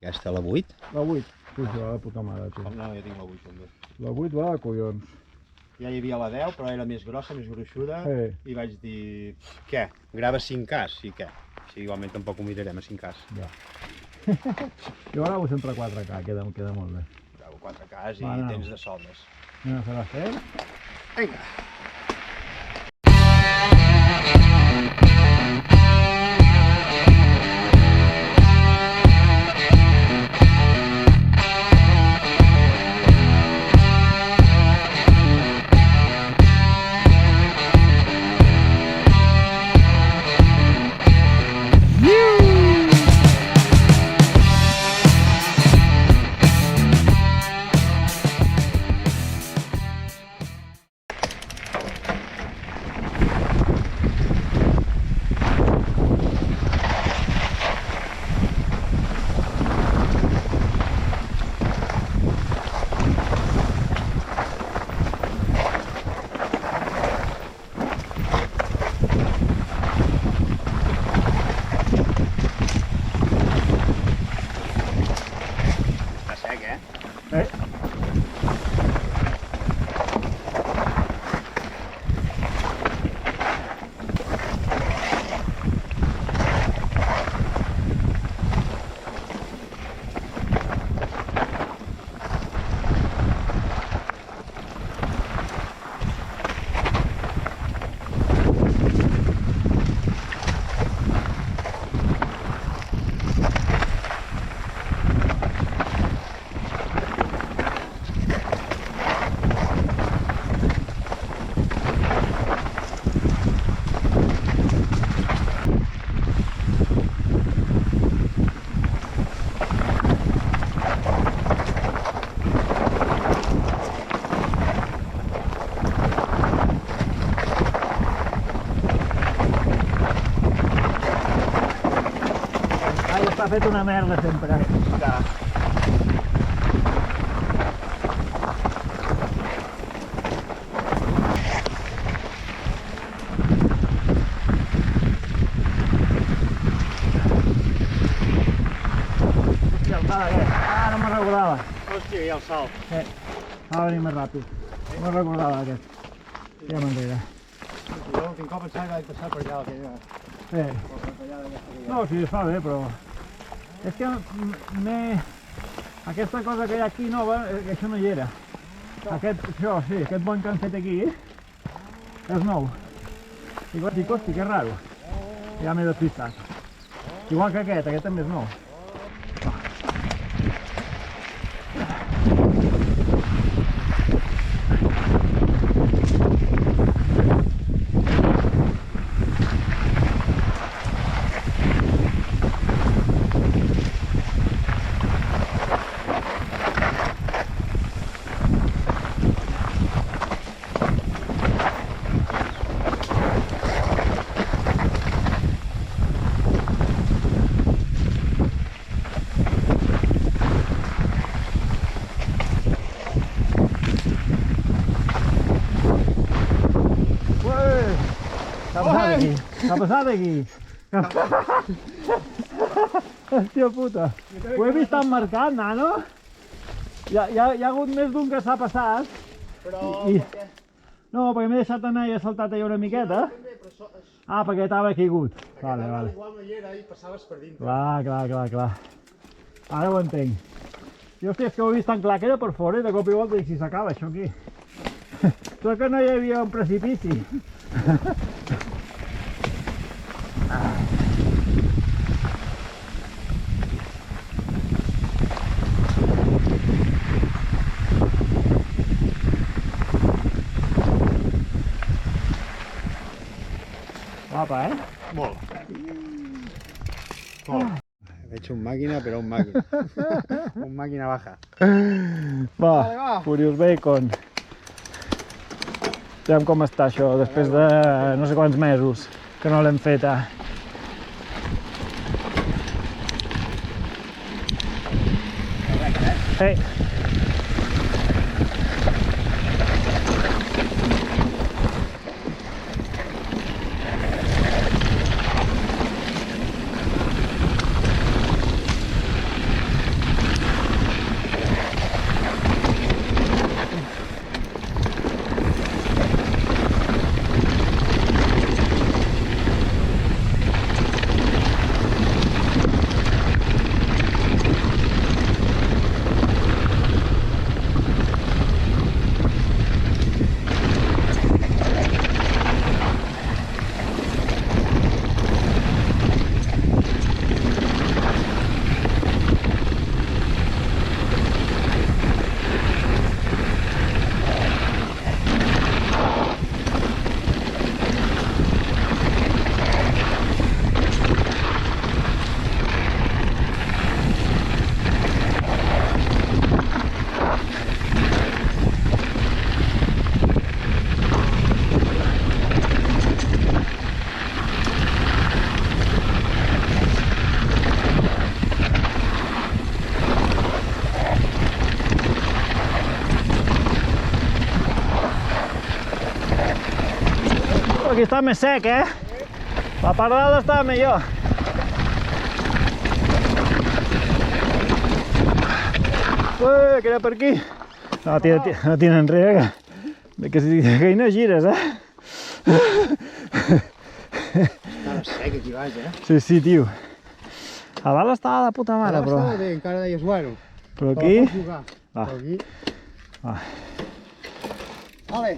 Aquesta, la 8? La 8. Puja, va de puta mare, tio. Com no, jo tinc la 8 també. La 8 va de collons. Ja hi havia la 10, però era més grossa, més gruixuda, Sí. i vaig dir, què? Grava 5K? Sí, què? Sí, igualment tampoc ho mirarem a 5K. Ja. Jo gravo sempre 4K, queda molt bé. Gravo 4K i tens de sobres. Anem a fer la fer? Vinga! S'ha fet una merda sempre. Ja. Hòstia, el salt aquest. Ah, no me'n recordava. Hòstia, i el salt. Sí, va venir més ràpid. No me'n recordava aquest. Ja m'enrere. Jo l'últim cop pensava que vaig passar per allà aquella... Sí. No, sí, es fa bé, però... És que aquesta cosa que hi ha aquí nova, això no hi era. Això, sí, aquest bony que han fet aquí és nou. I vaig dir, hosti, que raro. Ja m'he despistat. Igual que aquest també és nou. Què ha passat aquí? Hòstia puta. Ho he vist emmarcat, nano. Hi ha hagut més d'un que s'ha passat. Però... No, perquè m'he deixat anar i he saltat allà una miqueta. Ah, perquè t'havia caigut. Vale. Igual no hi era i passaves per dintre. Clar. Ara ho entenc. Jo, hòstia, és que ho he vist tan clar que era per fora i de cop i volta dic, si s'acaba això aquí. Sort que no hi havia un precipici. Guapa, Molt. He hecho un màquina, però un màquina. Un màquina baja. Va, Furious Bacon. Aviam com està això, després de no sé quants mesos que no l'hem feta. Hey. aquí està més sec, La part de dalt estava millor. Que era per aquí. No, tira enrere, que no gires, Estava sec aquí baix, Sí, tio. A dalt estava de puta mare, però... Estava bé, encara deies, bueno... Però aquí... Pots jugar. Va. Però aquí... Va. Vale.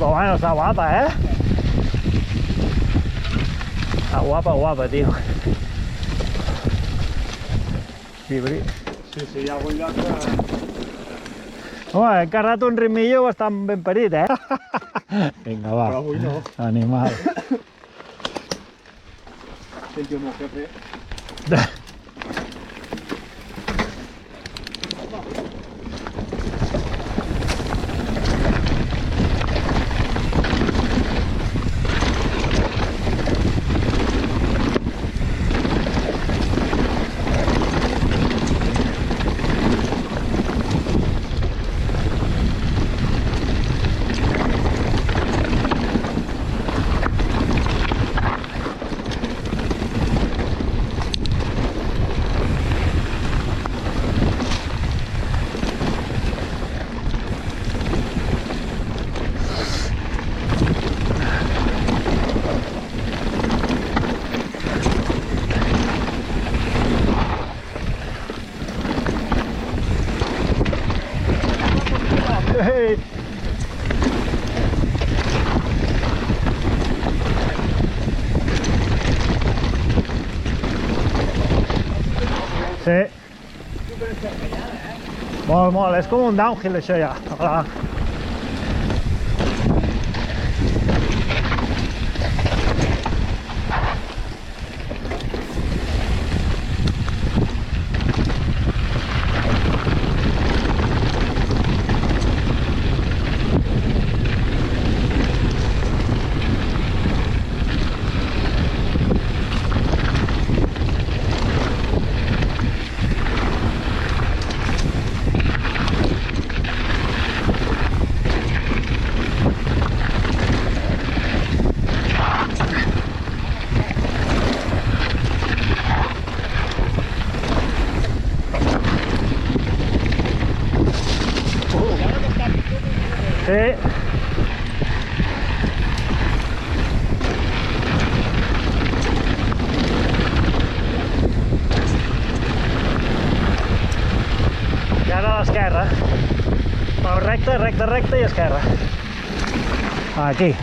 Pero bueno, está guapa, Está guapa, tío. Sí, Sí, ja ho he lloc que... Home, he carregat un ritmillo bastant ben parit, Vinga, va. Però avui no. Animal. Senti el meu jefe. Hey. Sí. Molt, és com un downhill això ja. Clar. Sí. I ara a l'esquerra. Pau recte i esquerra. Aquí.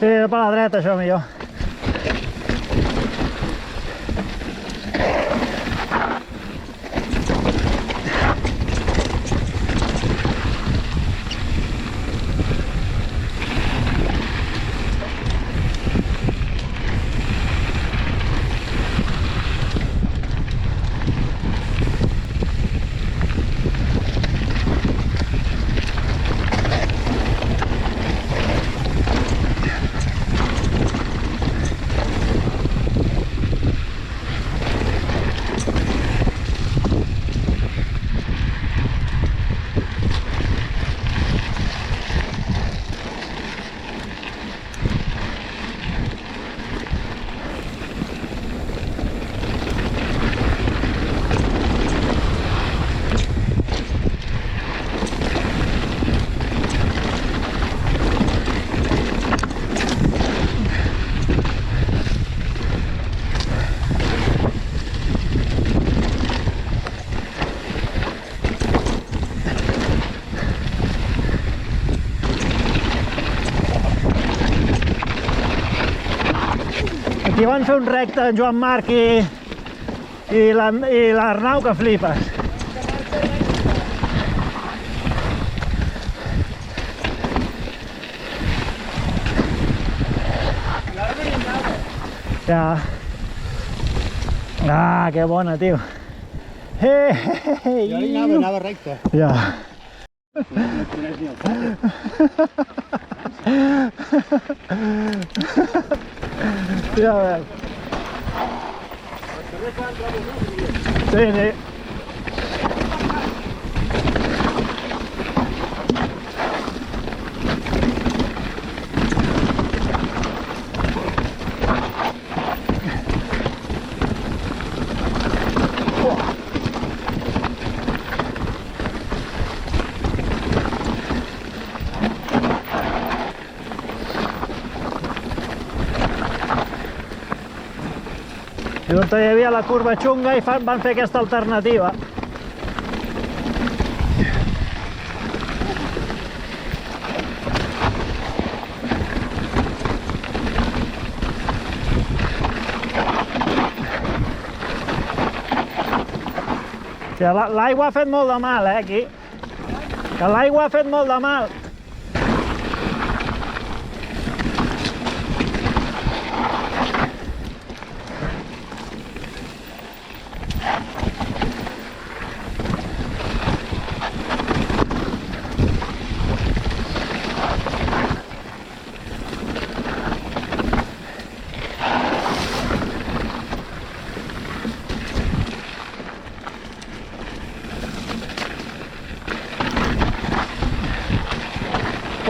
Sí, per la dreta, això millor. Aquí van fer un recte en Joan Marc i l'Arnau que flipes. Ja. Ah, que bona, tio. Jo anava recte. Ja. Ja veus. Sí, sí. I on hi havia la curva xunga i van fer aquesta alternativa. L'aigua ha fet molt de mal, aquí. Que l'aigua ha fet molt de mal.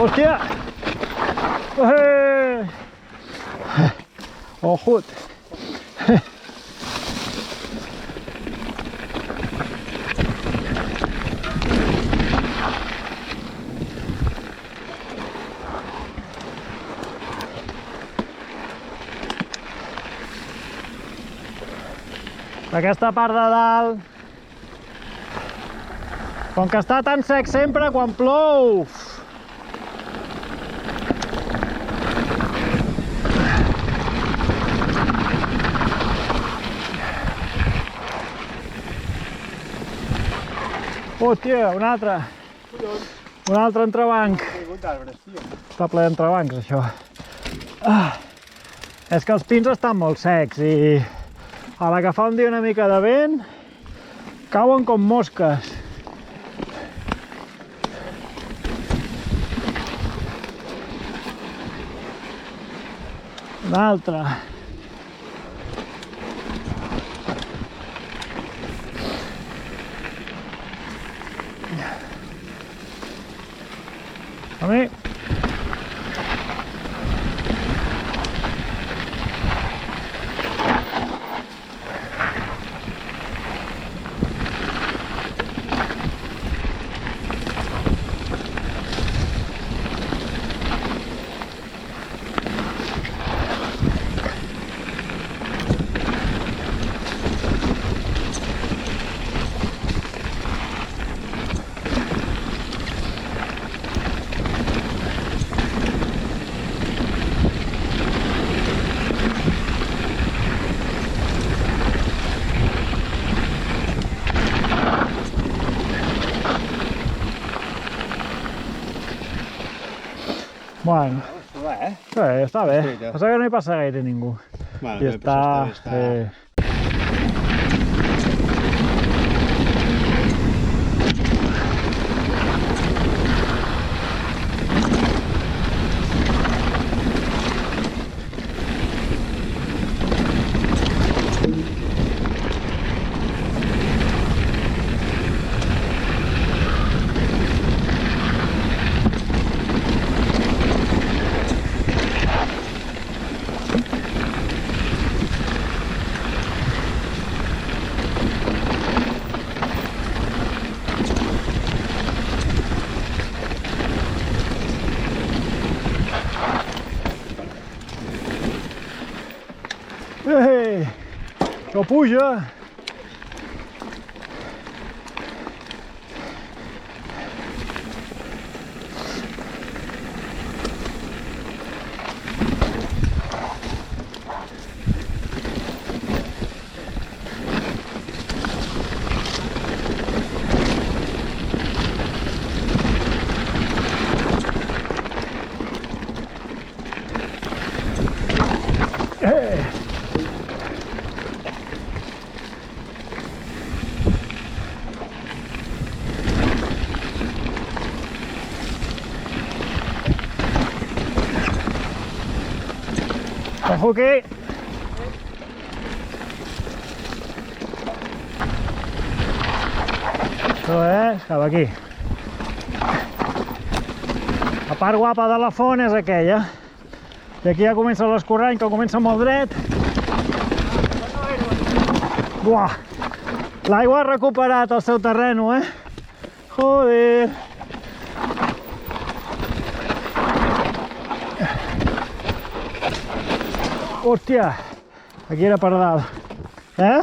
Hòstia! Ojut! Aquesta part de dalt, com que està tan sec sempre quan plou. Hòstia, un altre. Un altre entrebanc. Està ple d'entrebancs, això. És que els pins estan molt secs i a la que fa un dia una mica de vent cauen com mosques. Una altra. Som-hi. Bueno, està bé. Passa que no hi passa gaire ningú. Bueno, I està... Ei, això puja. Ojo aquí. Això és cap aquí. La part guapa de la font és aquella. I aquí ja comença l'escorrany, que comença molt dret. Buah! L'aigua ha recuperat el seu terreno, eh? Joder! Hòstia! Aquí era per dalt. Eh?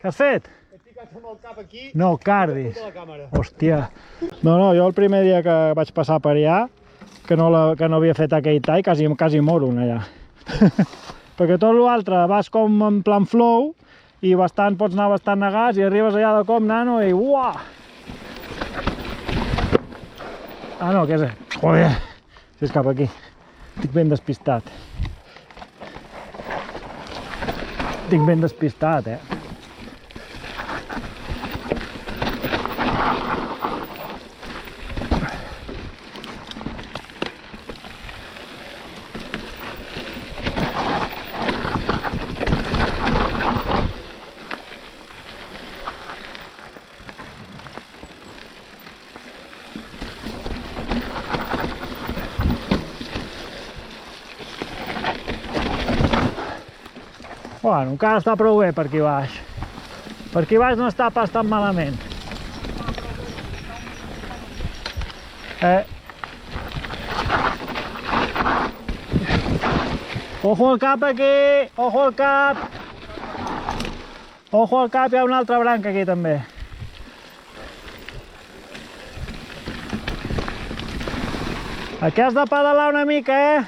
Què has fet? He picat amb el cap aquí. No, cardis. Hòstia. No, jo el primer dia que vaig passar per allà, que no havia fet aquell tall, quasi moro allà. Perquè tot l'altre vas com en plan flow i pots anar bastant negats i arribes allà de com, nano, i uah! Ah, no, què és? Joder! Si és cap aquí. Estic ben despistat. Estic ben despistat, eh? Bueno, encara està prou bé per aquí baix. Per aquí baix no està pas tan malament. Ojo al cap aquí! Ojo al cap! Ojo al cap, hi ha una altra branca aquí també. Aquí has de pedalar una mica, eh?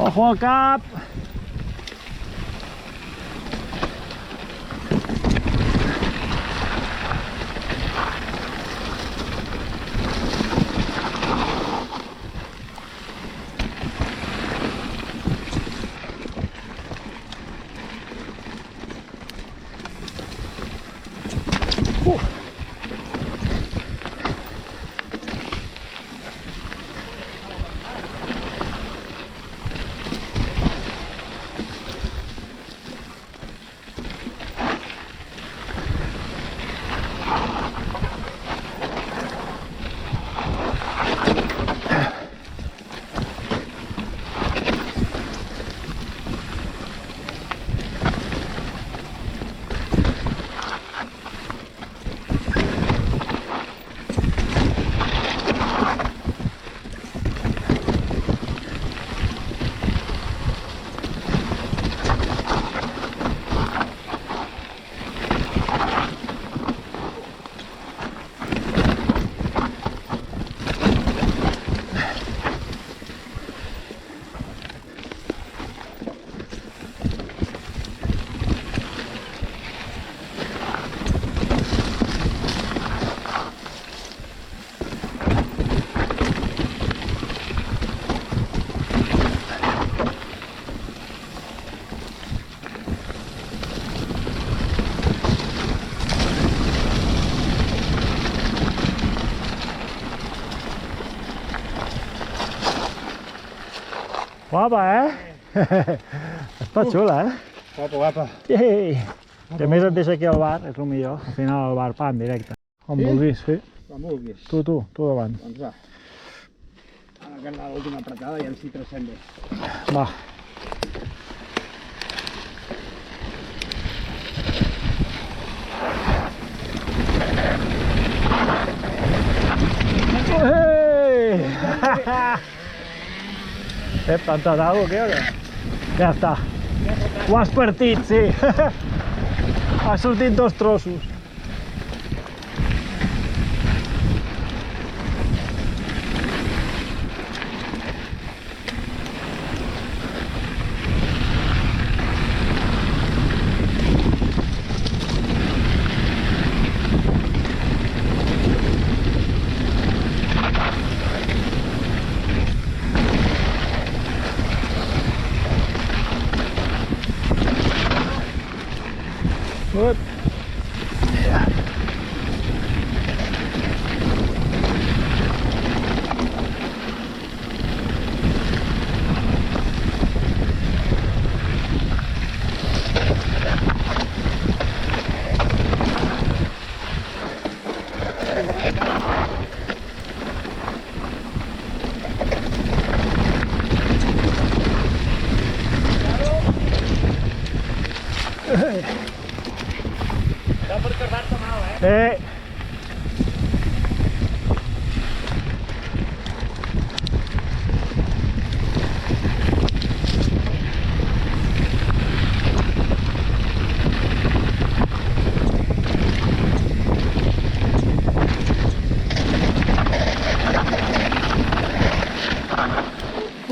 Ojo al cap! Guapa, Està xula, Guapa, guapa. Sí. Que més et deixa aquí al bar, és el millor. Al final al bar, pam, directe. Com vulguis, sí. Com vulguis. Tu davant. Doncs va. Ara que l'última apretada i ens hi tracem bé. Va. ¿T'ha entrat alguna cosa o què? Ja està. Ho has partit, sí. Ha sortit 2 trossos. Good. Yeah. Per carbar-te mal,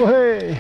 Ué.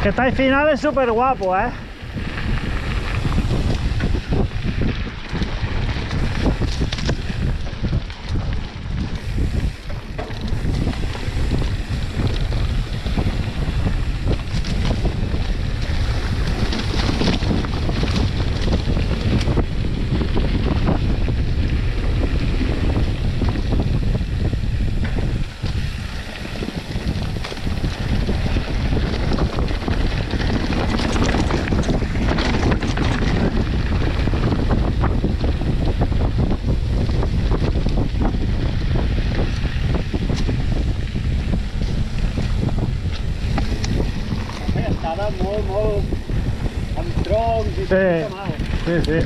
Que tall final és super guapo, Estava molt amb troncs i Sí, tot mal. sí.